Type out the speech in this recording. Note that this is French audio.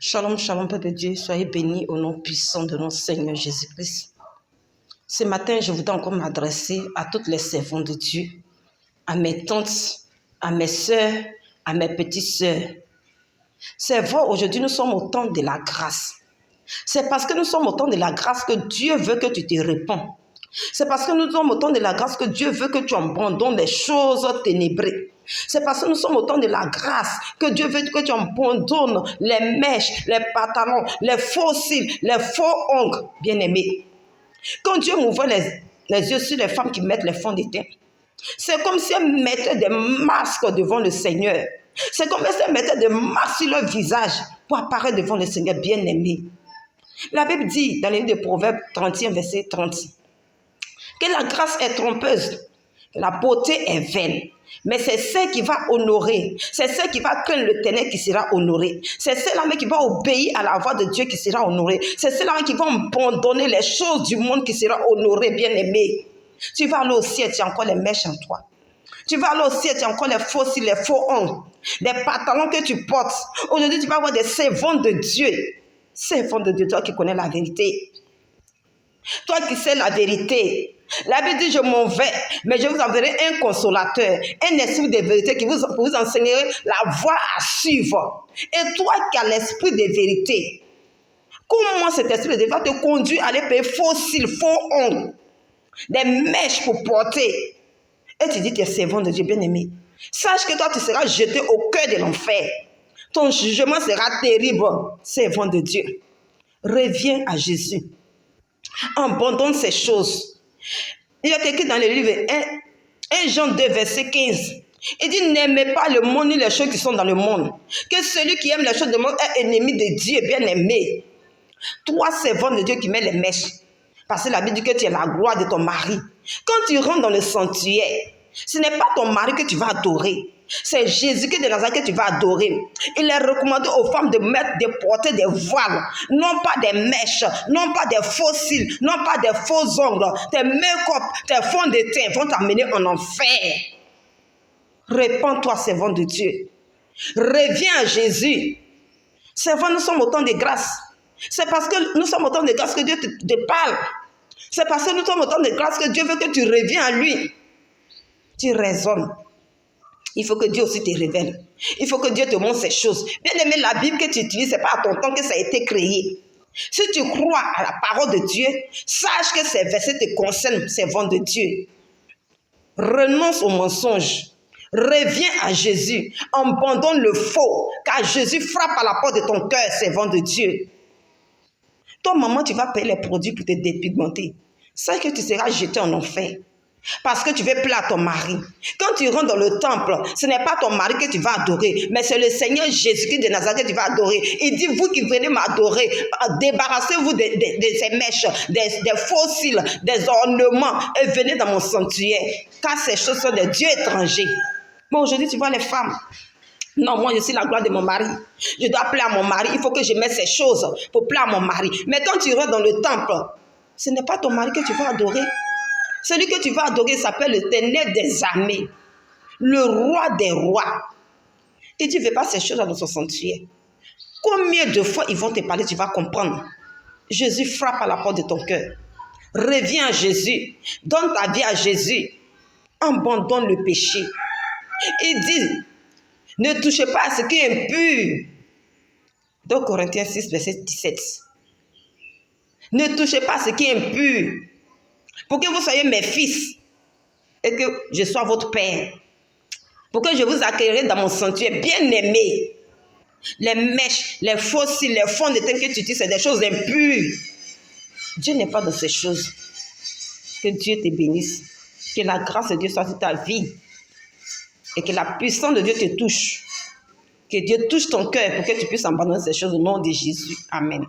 Shalom, shalom, peuple de Dieu, soyez bénis au nom puissant de notre Seigneur Jésus-Christ. Ce matin, je voudrais encore m'adresser à toutes les servantes de Dieu, à mes tantes, à mes soeurs, à mes petites soeurs. C'est vrai, aujourd'hui, nous sommes au temps de la grâce. C'est parce que nous sommes au temps de la grâce que Dieu veut que tu te répands. C'est parce que nous sommes au temps de la grâce que Dieu veut que tu abandonnes les choses ténébreuses. C'est parce que nous sommes au temps de la grâce que Dieu veut que tu abandonnes les mèches, les pantalons, les faux cils, les faux ongles, bien-aimés. Quand Dieu m'ouvre les yeux sur les femmes qui mettent les fonds de teint, c'est comme si elles mettaient des masques devant le Seigneur. C'est comme si elles mettaient des masques sur leur visage pour apparaître devant le Seigneur bien-aimé. La Bible dit dans le livre de Proverbes 31, verset 30, que la grâce est trompeuse, que la beauté est vaine. Mais c'est celle qui va honorer, c'est celle qui va craindre l'Éternel qui sera honorée. C'est celle-là qui va obéir à la voix de Dieu qui sera honorée. C'est celle-là qui va abandonner les choses du monde qui sera honorée, bien-aimée. Tu vas aller au ciel, tu as encore les mèches en toi. Tu vas aller au ciel, tu as encore les faux cils, les faux ongles, les pantalons que tu portes. Aujourd'hui, tu vas avoir des servantes de Dieu. Servantes de Dieu, toi qui connais la vérité. Toi qui sais la vérité. La Bible dit, je m'en vais, mais je vous enverrai un consolateur, un esprit de vérité qui vous enseignera la voie à suivre. Et toi qui as l'esprit de vérité, comment cet esprit de vérité va te conduire à aller payer faux cils, faux ongles, des mèches pour porter. Et tu dis, tu es servant de Dieu bien-aimé. Sache que toi, tu seras jeté au cœur de l'enfer. Ton jugement sera terrible, servant de Dieu. Reviens à Jésus. Abandonne ces choses. Il est écrit dans le livre 1 Jean 2, verset 15. Il dit, n'aimez pas le monde ni les choses qui sont dans le monde. Que celui qui aime les choses du monde est ennemi de Dieu, bien-aimé. Toi, servant de Dieu qui met les mèches. Parce que la Bible dit que tu es la gloire de ton mari. Quand tu rentres dans le sanctuaire, ce n'est pas ton mari que tu vas adorer. C'est Jésus-Christ de Nazareth que tu vas adorer. Il est recommandé aux femmes de porter des voiles, non pas des mèches, non pas des faux cils, non pas des faux ongles. Tes make-up, tes fonds de teint vont t'amener en enfer. Répands-toi, servant de Dieu. Reviens à Jésus. Servant, nous sommes au temps de grâce. C'est parce que nous sommes au temps de grâce que Dieu te parle. C'est parce que nous sommes au temps de grâce que Dieu veut que tu reviens à lui. Tu raisonnes. Il faut que Dieu aussi te révèle. Il faut que Dieu te montre ces choses. Bien aimé, la Bible que tu utilises, ce n'est pas à ton temps que ça a été créé. Si tu crois à la parole de Dieu, sache que ces versets te concernent, servant de Dieu. Renonce au mensonge. Reviens à Jésus. Abandonne le faux, car Jésus frappe à la porte de ton cœur, servant de Dieu. Toi, maman, tu vas payer les produits pour te dépigmenter. Sache que tu seras jeté en enfer. Parce que tu veux plaire à ton mari. Quand tu rentres dans le temple, ce n'est pas ton mari que tu vas adorer, mais c'est le Seigneur Jésus-Christ de Nazareth que tu vas adorer. Il dit, vous qui venez m'adorer, débarrassez-vous de ces mèches, des faux cils, des ornements, et venez dans mon sanctuaire. Car ces choses sont des dieux étrangers. Mais aujourd'hui, tu vois les femmes. Non, moi je suis la gloire de mon mari. Je dois plaire à mon mari. Il faut que je mette ces choses pour plaire à mon mari. Mais quand tu rentres dans le temple, ce n'est pas ton mari que tu vas adorer. Celui que tu vas adorer s'appelle l'Éternel des armées, le roi des rois. Et tu ne veux pas ces choses dans son sanctuaire. Combien de fois ils vont te parler, tu vas comprendre. Jésus frappe à la porte de ton cœur. Reviens à Jésus. Donne ta vie à Jésus. Abandonne le péché. Il dit, ne touchez pas à ce qui est impur. Dans Corinthiens 6, verset 17. Ne touchez pas à ce qui est impur. Pour que vous soyez mes fils et que je sois votre père. Pour que je vous accueillerai dans mon sanctuaire bien-aimé. Les mèches, les faux cils, les fonds de teint que tu dis, c'est des choses impures. Dieu n'est pas dans ces choses. Que Dieu te bénisse. Que la grâce de Dieu soit sur ta vie. Et que la puissance de Dieu te touche. Que Dieu touche ton cœur pour que tu puisses abandonner ces choses au nom de Jésus. Amen.